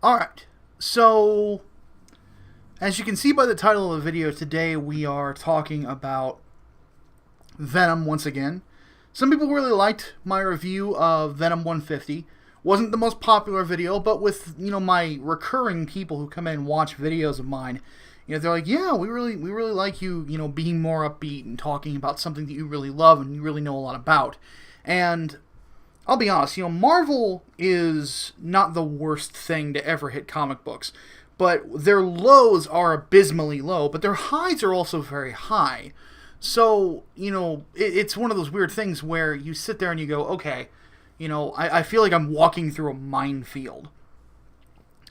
Alright, so as you can see by the title of the video, today we are talking about Venom once again. Some people really liked my review of Venom 150. Wasn't the most popular video, but with, my recurring people who come in and watch videos of mine, they're like, yeah, we really like you, being more upbeat and talking about something that you really love and you really know a lot about. And I'll be honest, Marvel is not the worst thing to ever hit comic books, but their lows are abysmally low, but their highs are also very high. So, it's one of those weird things where you sit there and you go, okay, I feel like I'm walking through a minefield.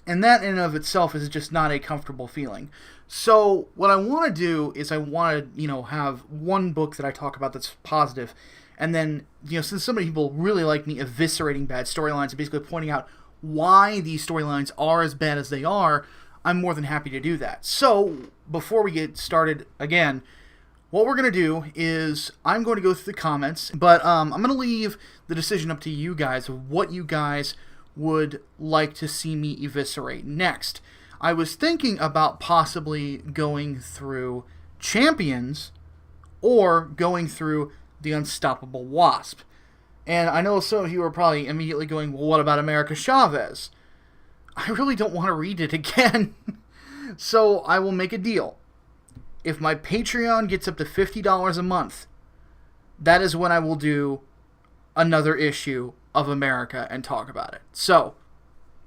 And that in and of itself is just not a comfortable feeling. So what I want to do is I want to, have one book that I talk about that's positive. And then, since so many people really like me eviscerating bad storylines and basically pointing out why these storylines are as bad as they are, I'm more than happy to do that. So, before we get started again, what we're going to do is I'm going to go through the comments, but I'm going to leave the decision up to you guys of what you guys would like to see me eviscerate next. I was thinking about possibly going through Champions or going through The Unstoppable Wasp. And I know some of you are probably immediately going, well, what about America Chavez? I really don't want to read it again. So I will make a deal. If my Patreon gets up to $50 a month, that is when I will do another issue of America and talk about it. So,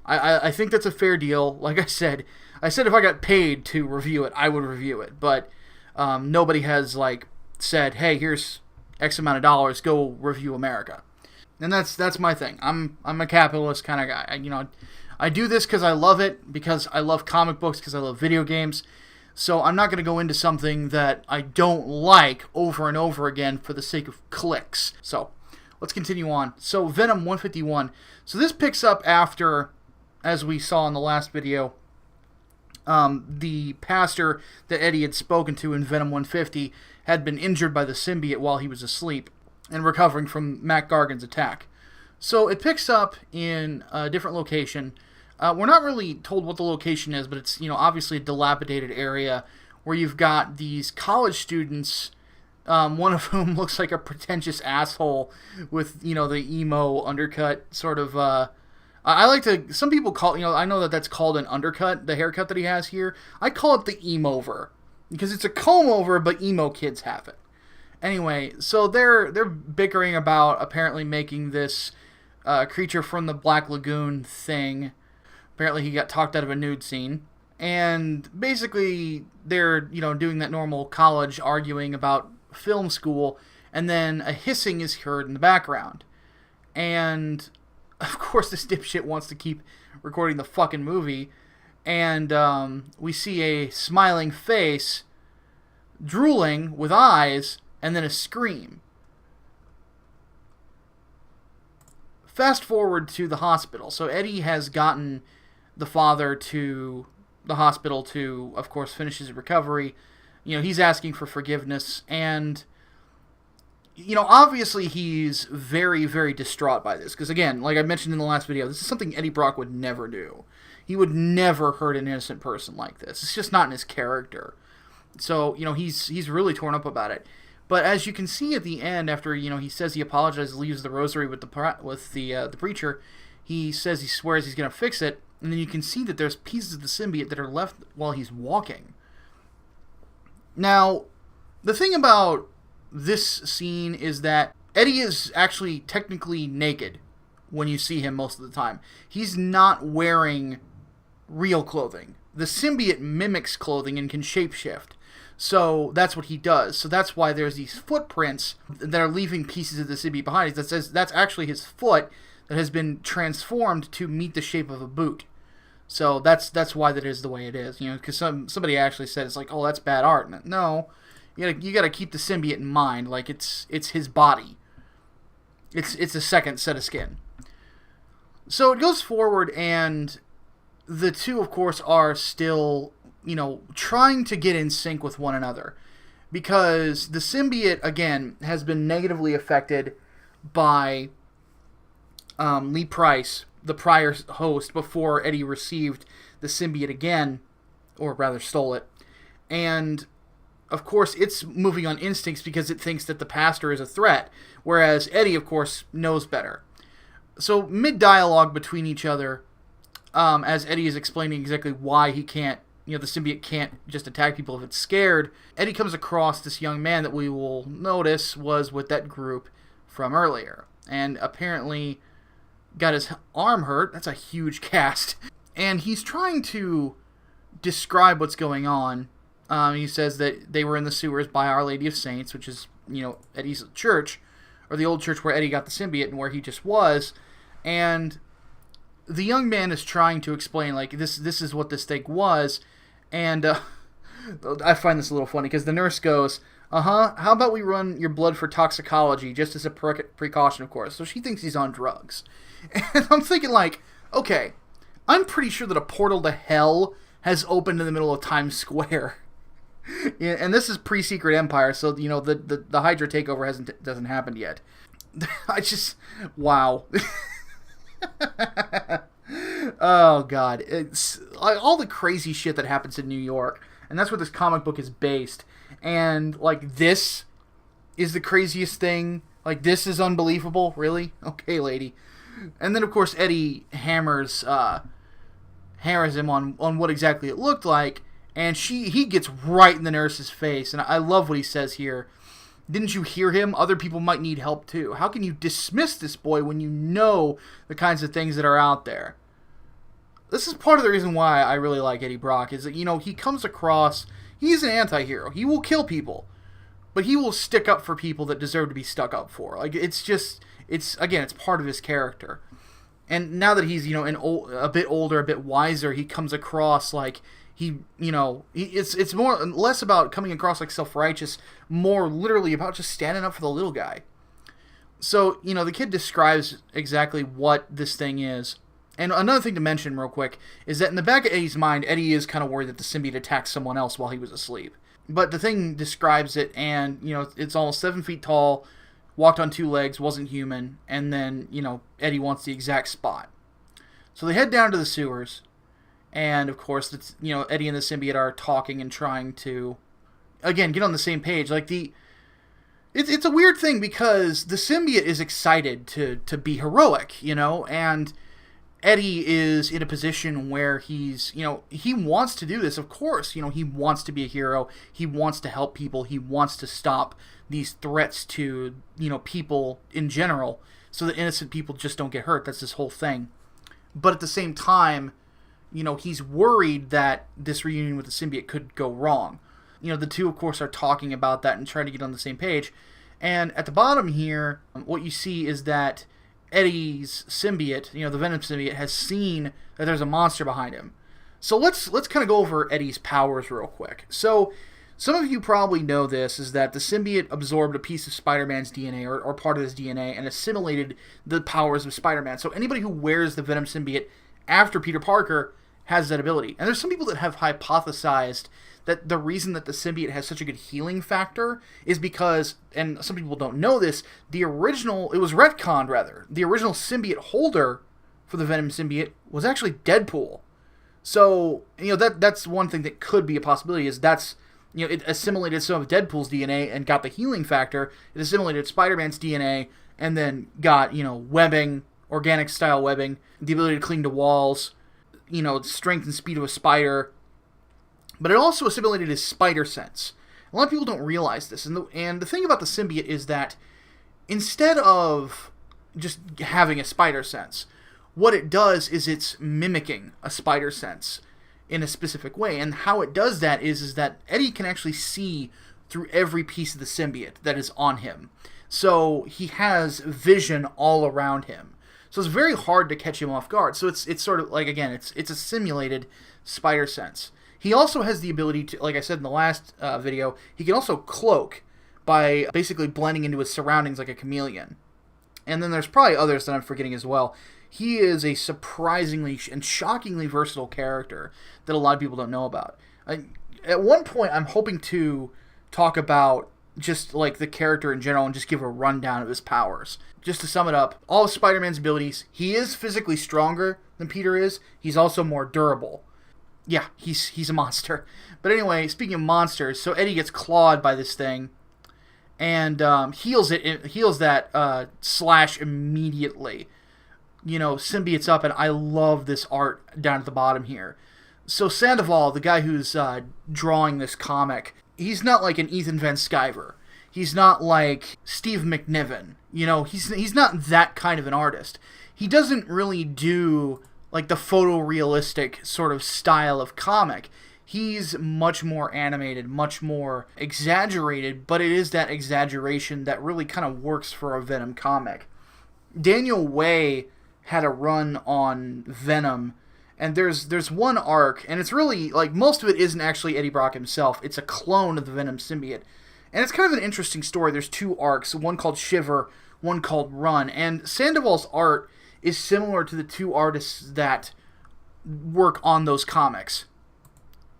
I think that's a fair deal. Like I said if I got paid to review it, I would review it. But nobody has, said, hey, here's X amount of dollars, go review America. And that's my thing. I'm a capitalist kind of guy. I do this because I love it, because I love comic books, because I love video games. So I'm not going to go into something that I don't like over and over again for the sake of clicks. So let's continue on. So Venom 151. So this picks up after, as we saw in the last video, the pastor that Eddie had spoken to in Venom 150 had been injured by the symbiote while he was asleep and recovering from Mac Gargan's attack. So it picks up in a different location. We're not really told what the location is, but it's, obviously a dilapidated area where you've got these college students, one of whom looks like a pretentious asshole with, the emo undercut sort of, I like to, some people call, I know that's called an undercut, the haircut that he has here. I call it the emo-over, because it's a comb-over, but emo kids have it. Anyway, so they're bickering about apparently making this creature from the Black Lagoon thing. Apparently he got talked out of a nude scene. And basically they're, doing that normal college arguing about film school, and then a hissing is heard in the background. And of course this dipshit wants to keep recording the fucking movie, and we see a smiling face, drooling with eyes, and then a scream. Fast forward to the hospital. So Eddie has gotten the father to the hospital to, of course, finish his recovery. He's asking for forgiveness, and obviously he's very, very distraught by this. Because again, like I mentioned in the last video, this is something Eddie Brock would never do. He would never hurt an innocent person like this. It's just not in his character. So, he's really torn up about it. But as you can see at the end, after, he says he apologizes, leaves the rosary with the preacher, he says he swears he's going to fix it, and then you can see that there's pieces of the symbiote that are left while he's walking. Now, the thing about this scene is that Eddie is actually technically naked when you see him most of the time. He's not wearing real clothing. The symbiote mimics clothing and can shapeshift. So that's what he does. So that's why there's these footprints that are leaving pieces of the symbiote behind. That says that's actually his foot that has been transformed to meet the shape of a boot. So that's why that is the way it is. Because somebody actually said it's like, oh, that's bad art. No, you gotta keep the symbiote in mind. Like it's his body. It's a second set of skin. So it goes forward, and the two, of course, are still, trying to get in sync with one another. Because the symbiote, again, has been negatively affected by Lee Price the prior host before Eddie received the symbiote again, or rather stole it. And of course, it's moving on instincts because it thinks that the pastor is a threat, whereas Eddie, of course, knows better. So mid-dialogue between each other, as Eddie is explaining exactly why he can't, the symbiote can't just attack people if it's scared, Eddie comes across this young man that we will notice was with that group from earlier. And apparently got his arm hurt. That's a huge cast. And he's trying to describe what's going on. He says that they were in the sewers by Our Lady of Saints, which is, Eddie's church, or the old church where Eddie got the symbiote and where he just was. And the young man is trying to explain, like, this is what this thing was. And I find this a little funny because the nurse goes, how about we run your blood for toxicology, just as a precaution, of course. So she thinks he's on drugs. And I'm thinking, like, okay, I'm pretty sure that a portal to hell has opened in the middle of Times Square. Yeah, and this is pre-Secret Empire, so, the Hydra takeover doesn't happen yet. I just, wow. Oh, God. It's like all the crazy shit that happens in New York, and that's where this comic book is based. And, like, this is the craziest thing. Like, this is unbelievable? Really? Okay, lady. And then, of course, Eddie hammers him on what exactly it looked like, and he gets right in the nurse's face. And I love what he says here. Didn't you hear him? Other people might need help, too. How can you dismiss this boy when you know the kinds of things that are out there? This is part of the reason why I really like Eddie Brock, is that, he comes across... He's an anti-hero. He will kill people. But he will stick up for people that deserve to be stuck up for. Like, it's part of his character. And now that he's, a bit older, a bit wiser, he comes across like it's less about coming across like self-righteous, more literally about just standing up for the little guy. So, the kid describes exactly what this thing is. And another thing to mention real quick is that in the back of Eddie's mind, Eddie is kind of worried that the symbiote attacked someone else while he was asleep. But the thing describes it, and, it's almost 7 feet tall, walked on 2 legs, wasn't human, and then, Eddie wants the exact spot. So they head down to the sewers, and, of course, it's, Eddie and the symbiote are talking and trying to, again, get on the same page. Like, it's a weird thing, because the symbiote is excited to be heroic, and Eddie is in a position where he's, he wants to do this, of course. He wants to be a hero. He wants to help people. He wants to stop these threats to, people in general, so that innocent people just don't get hurt. That's his whole thing. But at the same time, he's worried that this reunion with the symbiote could go wrong. The two, of course, are talking about that and trying to get on the same page. And at the bottom here, what you see is that Eddie's symbiote, the Venom symbiote, has seen that there's a monster behind him. So let's kind of go over Eddie's powers real quick. So some of you probably know this, is that the symbiote absorbed a piece of Spider-Man's DNA, or part of his DNA, and assimilated the powers of Spider-Man. So anybody who wears the Venom symbiote after Peter Parker has that ability. And there's some people that have hypothesized that the reason that the symbiote has such a good healing factor is because, and some people don't know this, it was retconned rather, the original symbiote holder for the Venom symbiote was actually Deadpool. So, that's one thing that could be a possibility, is it assimilated some of Deadpool's DNA and got the healing factor. It assimilated Spider-Man's DNA and then got, webbing, organic style webbing, the ability to cling to walls, strength and speed of a spider. But it also assimilated his spider sense. A lot of people don't realize this. And the thing about the symbiote is that instead of just having a spider sense, what it does is it's mimicking a spider sense in a specific way. And how it does that is that Eddie can actually see through every piece of the symbiote that is on him. So he has vision all around him. So it's very hard to catch him off guard. So it's sort of like, again, it's a simulated spider sense. He also has the ability to, like I said in the last video, he can also cloak by basically blending into his surroundings like a chameleon. And then there's probably others that I'm forgetting as well. He is a surprisingly and shockingly versatile character that a lot of people don't know about. At one point, I'm hoping to talk about just like the character in general and just give a rundown of his powers. Just to sum it up, all of Spider-Man's abilities, he is physically stronger than Peter is. He's also more durable. Yeah, he's a monster. But anyway, speaking of monsters, so Eddie gets clawed by this thing and heals that slash immediately. Symbiote's up, and I love this art down at the bottom here. So Sandoval, the guy who's drawing this comic, he's not like an Ethan Van Sciver. He's not like Steve McNiven. He's not that kind of an artist. He doesn't really do like the photorealistic sort of style of comic. He's much more animated, much more exaggerated, but it is that exaggeration that really kind of works for a Venom comic. Daniel Way had a run on Venom, and there's one arc, and it's really, like, most of it isn't actually Eddie Brock himself. It's a clone of the Venom symbiote. And it's kind of an interesting story. There's 2 arcs, one called Shiver, one called Run. And Sandoval's art is similar to the 2 artists that work on those comics.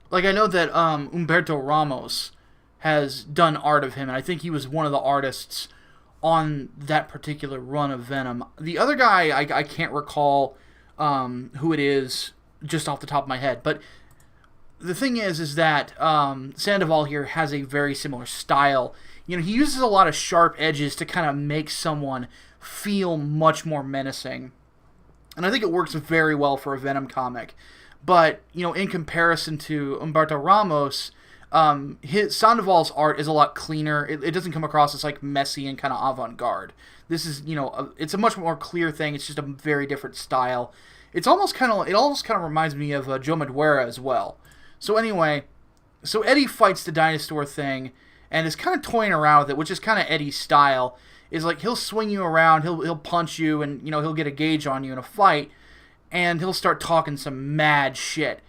Like, I know that Humberto Ramos has done art of him, and I think he was one of the artists on that particular run of Venom. The other guy, I can't recall who it is just off the top of my head, but the thing is that Sandoval here has a very similar style. He uses a lot of sharp edges to kind of make someone feel much more menacing, and I think it works very well for a Venom comic. But in comparison to Humberto Ramos, Sandoval's art is a lot cleaner. It doesn't come across as like messy and kind of avant-garde. This is, it's a much more clear thing. It's just a very different style. It almost kind of reminds me of Joe Madureira as well. So anyway, Eddie fights the dinosaur thing and is kind of toying around with it, which is kind of Eddie's style. Is like he'll swing you around, he'll punch you, and he'll get a gauge on you in a fight, and he'll start talking some mad shit.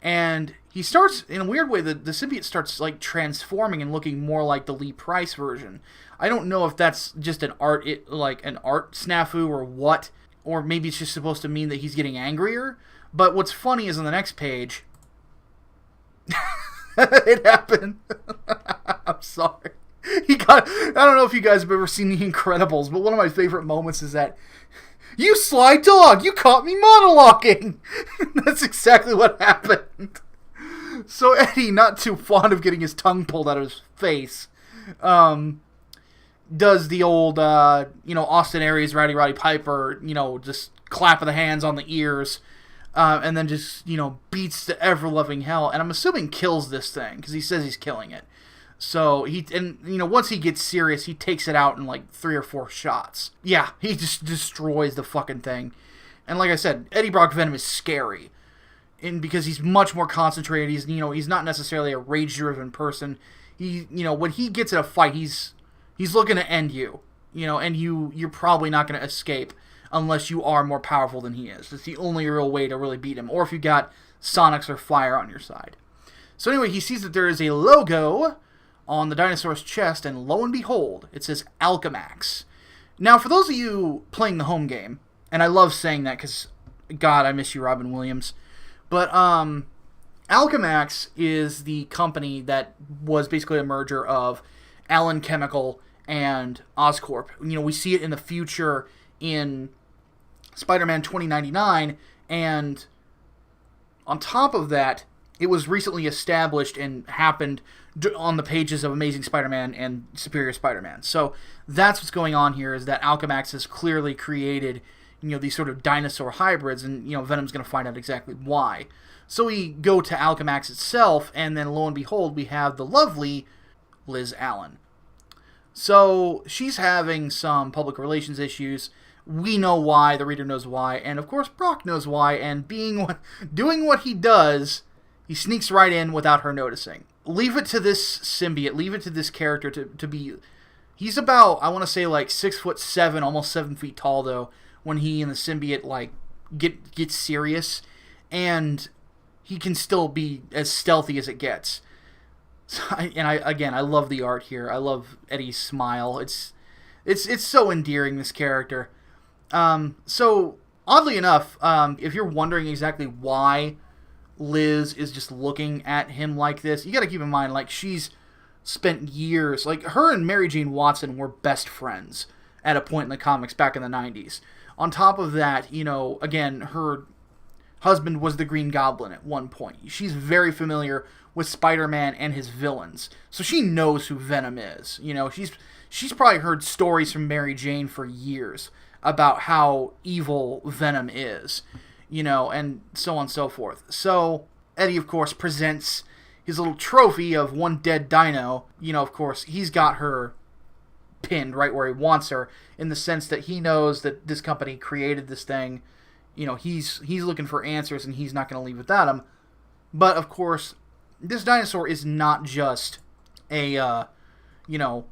And he starts, in a weird way, the symbiote starts like transforming and looking more like the Lee Price version. I don't know if that's just an art snafu or what, or maybe it's just supposed to mean that he's getting angrier. But what's funny is on the next page, it happened. I'm sorry. I don't know if you guys have ever seen The Incredibles, but one of my favorite moments is that, "You sly dog, you caught me monologuing." That's exactly what happened. So Eddie, not too fond of getting his tongue pulled out of his face, does the old, Austin Aries, Rowdy Piper, just clap of the hands on the ears, and then just, beats the ever-loving hell, and I'm assuming kills this thing, because he says he's killing it. So, once he gets serious, he takes it out in, like, 3 or 4 shots. Yeah, he just destroys the fucking thing. And like I said, Eddie Brock Venom is scary. Because he's much more concentrated. He's not necessarily a rage-driven person. When he gets in a fight, he's looking to end you. And you're probably not going to escape unless you are more powerful than he is. It's the only real way to really beat him. Or if you got Sonics or Fire on your side. So anyway, he sees that there is a logo on the dinosaur's chest, and lo and behold, it says Alchemax. Now, for those of you playing the home game, and I love saying that because, God, I miss you, Robin Williams, but Alchemax is the company that was basically a merger of Allen Chemical and Oscorp. We see it in the future in Spider-Man 2099, and on top of that, it was recently established and happened on the pages of Amazing Spider-Man and Superior Spider-Man. So that's what's going on here, is that Alchemax has clearly created, these sort of dinosaur hybrids, and, Venom's going to find out exactly why. So we go to Alchemax itself, and then lo and behold, we have the lovely Liz Allen. So she's having some public relations issues. We know why, the reader knows why, and of course Brock knows why, and doing what he does, he sneaks right in without her noticing. Leave it to this symbiote, leave it to this character to be... He's about, I want to say, like 6'7", almost 7 feet tall, though, when he and the symbiote, like, get serious, and he can still be as stealthy as it gets. So I love the art here. I love Eddie's smile. It's so endearing, this character. So, oddly enough, if you're wondering exactly why Liz is just looking at him like this, you gotta keep in mind, like, she's spent years, like, her and Mary Jane Watson were best friends at a point in the comics back in the 90s. On top of that, you know, again, her husband was the Green Goblin at one point. She's very familiar with Spider-Man and his villains, so she knows who Venom is. You know, she's probably heard stories from Mary Jane for years about how evil Venom is, you know, and so on and so forth. So Eddie, of course, presents his little trophy of one dead dino. You know, of course, he's got her pinned right where he wants her, in the sense that he knows that this company created this thing. You know, he's looking for answers, and he's not going to leave without them. But, of course, this dinosaur is not just a, you know,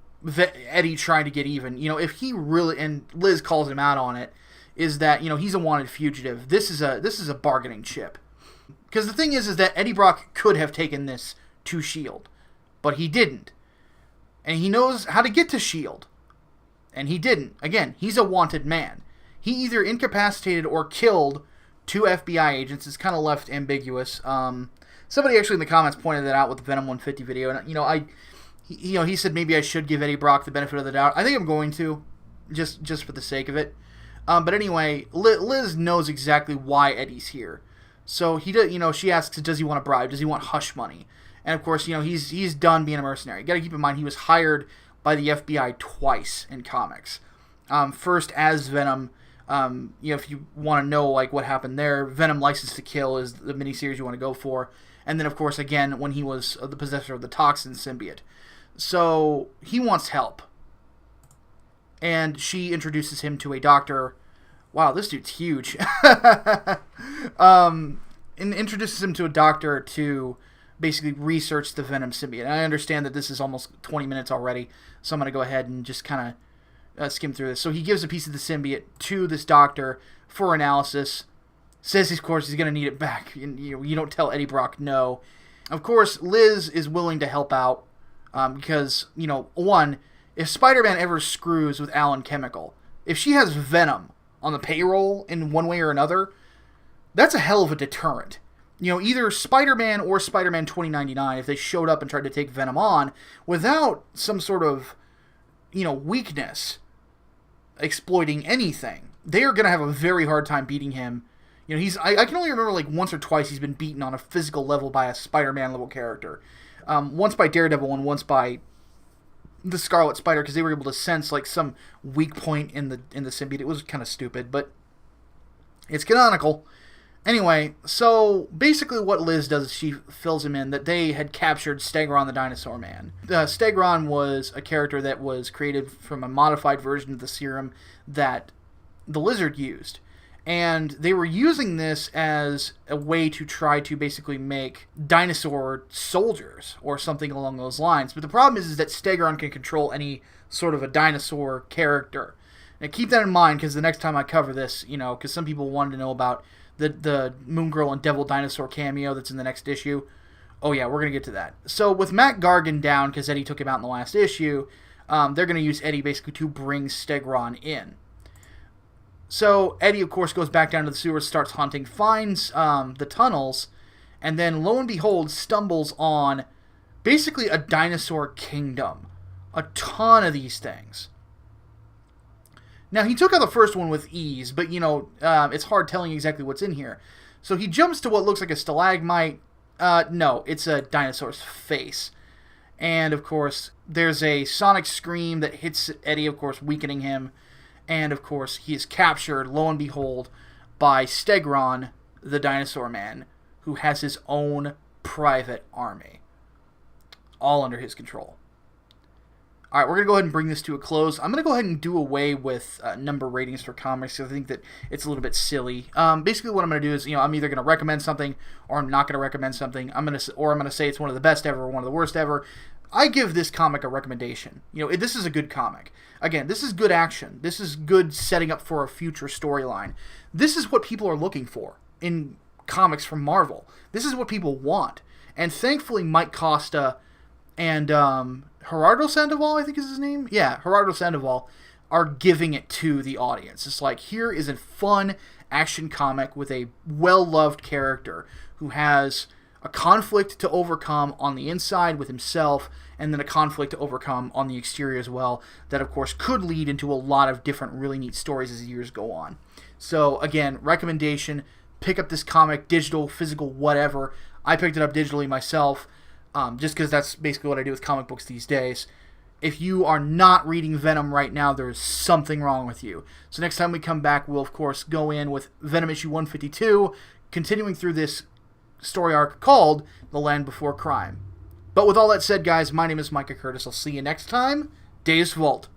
Eddie trying to get even. You know, if he really, and Liz calls him out on it, is that, you know, he's a wanted fugitive. This is a bargaining chip. Because the thing is that Eddie Brock could have taken this to S.H.I.E.L.D., but he didn't. And he knows how to get to S.H.I.E.L.D., and he didn't. Again, he's a wanted man. He either incapacitated or killed 2 FBI agents. It's kind of left ambiguous. Somebody actually in the comments pointed that out with the Venom 150 video, and, you know, he said maybe I should give Eddie Brock the benefit of the doubt. I think I'm going to, just for the sake of it. But anyway, Liz knows exactly why Eddie's here. So he does, you know, she asks, does he want a bribe? Does he want hush money? And of course, you know, he's done being a mercenary. You got to keep in mind he was hired by the FBI twice in comics. First as Venom. You know, if you want to know like what happened there, Venom License to Kill is the miniseries you want to go for. And then, of course, again, when he was the possessor of the toxin symbiote. So he wants help. And she introduces him to a doctor. Wow, this dude's huge. And introduces him to a doctor to basically research the Venom symbiote. And I understand that this is almost 20 minutes already, so I'm going to go ahead and just kind of skim through this. So he gives a piece of the symbiote to this doctor for analysis. Says, of course, he's going to need it back. You don't tell Eddie Brock no. Of course, Liz is willing to help out because, you know, one, if Spider-Man ever screws with Allen Chemical, if she has Venom on the payroll in one way or another, that's a hell of a deterrent. You know, either Spider-Man or Spider-Man 2099, if they showed up and tried to take Venom on without some sort of, you know, weakness exploiting anything, they are going to have a very hard time beating him. You know, I can only remember like once or twice he's been beaten on a physical level by a Spider-Man level character. Once by Daredevil and once by the Scarlet Spider, because they were able to sense like some weak point in the symbiote. It was kind of stupid, but it's canonical. Anyway, so basically what Liz does is she fills him in that they had captured Stegron the Dinosaur Man. Stegron was a character that was created from a modified version of the serum that the Lizard used. And they were using this as a way to try to basically make dinosaur soldiers or something along those lines. But the problem is that Stegron can control any sort of a dinosaur character. Now keep that in mind, because the next time I cover this, you know, because some people wanted to know about the Moon Girl and Devil Dinosaur cameo that's in the next issue. Oh yeah, we're going to get to that. So with Matt Gargan down, because Eddie took him out in the last issue, they're going to use Eddie basically to bring Stegron in. So Eddie, of course, goes back down to the sewers, starts hunting, finds the tunnels, and then, lo and behold, stumbles on basically a dinosaur kingdom. A ton of these things. Now, he took out the first one with ease, but, you know, it's hard telling exactly what's in here. So he jumps to what looks like a stalagmite. No, it's a dinosaur's face. And, of course, there's a sonic scream that hits Eddie, of course, weakening him. And, of course, he is captured, lo and behold, by Stegron the Dinosaur Man, who has his own private army. All under his control. Alright, we're going to go ahead and bring this to a close. I'm going to go ahead and do away with number ratings for comics, because I think that it's a little bit silly. Basically, what I'm going to do is, you know, I'm either going to recommend something, or I'm not going to recommend something. I'm going to say it's one of the best ever, or one of the worst ever. I give this comic a recommendation. You know, this is a good comic. Again, this is good action. This is good setting up for a future storyline. This is what people are looking for in comics from Marvel. This is what people want. And thankfully, Mike Costa and Gerardo Sandoval, I think is his name? Yeah, Gerardo Sandoval are giving it to the audience. It's like, here is a fun action comic with a well-loved character who has a conflict to overcome on the inside with himself, and then a conflict to overcome on the exterior as well, that of course could lead into a lot of different really neat stories as the years go on. So again, recommendation, pick up this comic, digital, physical, whatever. I picked it up digitally myself, just because that's basically what I do with comic books these days. If you are not reading Venom right now, there is something wrong with you. So next time we come back, we'll of course go in with Venom issue 152, continuing through this story arc called The Land Before Crime. But with all that said, guys, my name is Micah Curtis. I'll see you next time. Deus Vult.